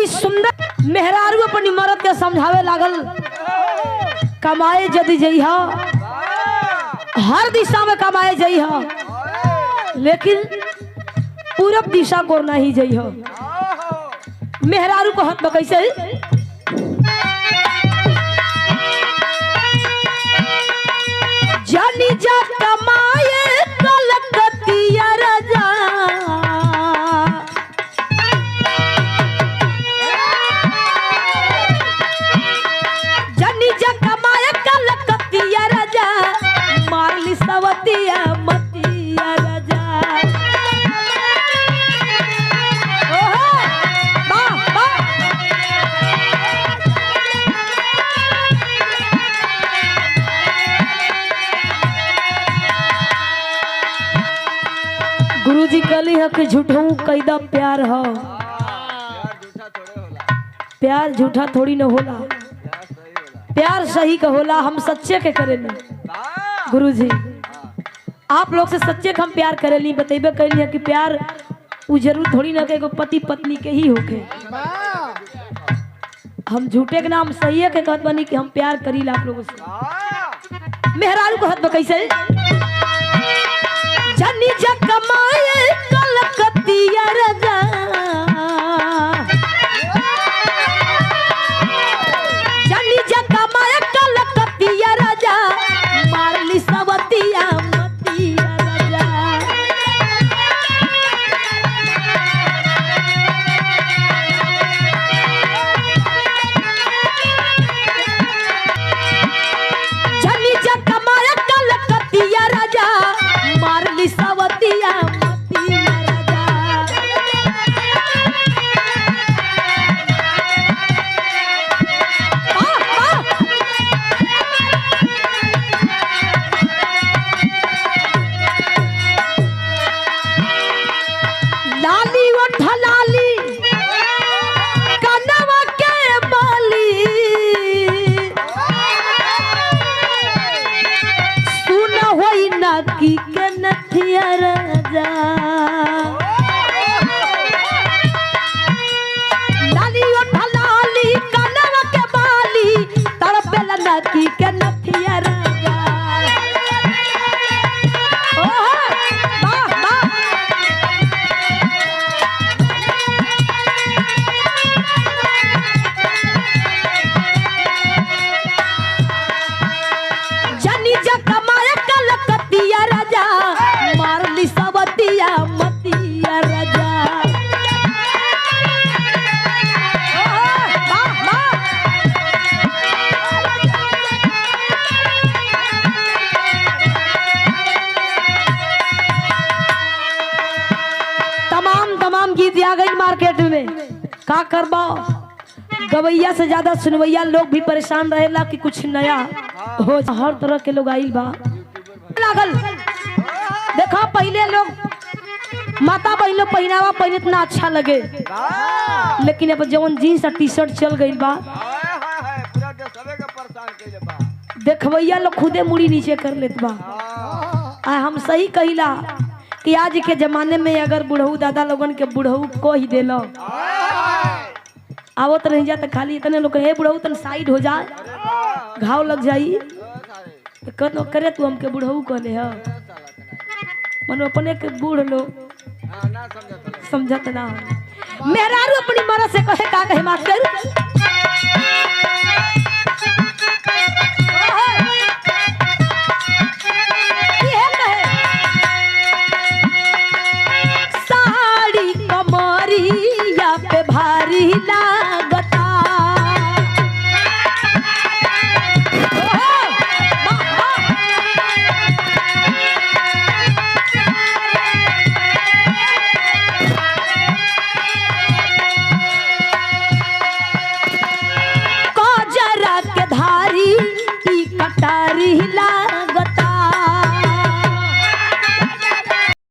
बड़ी सुंदर मेहरारू अपनी मरद के समझावे लागल, कमाए यदि जइहा हर दिशा में कमाए जइहा, लेकिन पूरब दिशा को नहीं जइहा। मेहरारू को हक कैसे जानी जा कमाए कलकतिया राजा, जानी जा कमाए कलकतिया राजा, मारली सवतिया मतिया राजा। गुरुजी कहली है कि झूठों कैदा प्यार हो, प्यार झूठा थोड़ी न होला, प्यार सही का होला, हम सच्चे के करेली। गुरुजी आप लोग से सच्चे के हम प्यार करेली, बतेबे कहली है कि प्यार वो जरूर थोड़ी ना के पति पत्नी के ही होके, हम झूठे के नाम सही है के कहत बनी कि हम प्यार करी आप लोगों से। मेहरारू को हत कैसे जानी जा कमाए कलकतिया राजा, जानी जा कमाए कलकतिया राजा, मारली सवतिया मतिया राजा। जानी जा कमाए कलकतिया राजा, मारली सवतिया मतिया राजा। लाली उठ लाली कनवा के बाली, सुन होई ना की के नथिया राजा। लाली उठ लाली कनवा के बाली, तड़पेला ना की के नथिया राजा। वाह वाह जानी जा कमाए कलकतिया राजा, मारली सवतिया मतिया राजा। तमाम गीत आ गई मार्केट में, का करबा गवैया से ज्यादा सुनवैया लोग भी परेशान रहेला कि कुछ नया हो। हर तरह के लोग आइल बा लागल। देखा पहले लोग माता बहनों पहनावा पहने इतना अच्छा लगे, लेकिन अब जवन जीन्स और टी शर्ट चल गई बा, देखवैया लोग खुदे मुड़ी नीचे कर लेत बा। हम सही कहिला कि आज के जमाने में अगर बुढ़ऊ दादा लोगन के बुढ़ऊ को ही देलो आवत नहीं जाता, खाली इतने लोग हे बुढ़ऊ तन साइड हो जा, घाव लग जाई, तो करे तू हमके बुढ़ऊ कहले ह मनो अपने के बूढ़ लोग समझत ना। मेहरारू अपनी मरद से कहे का कहे मास्टर, साड़ी कमरिया पे भारी लाग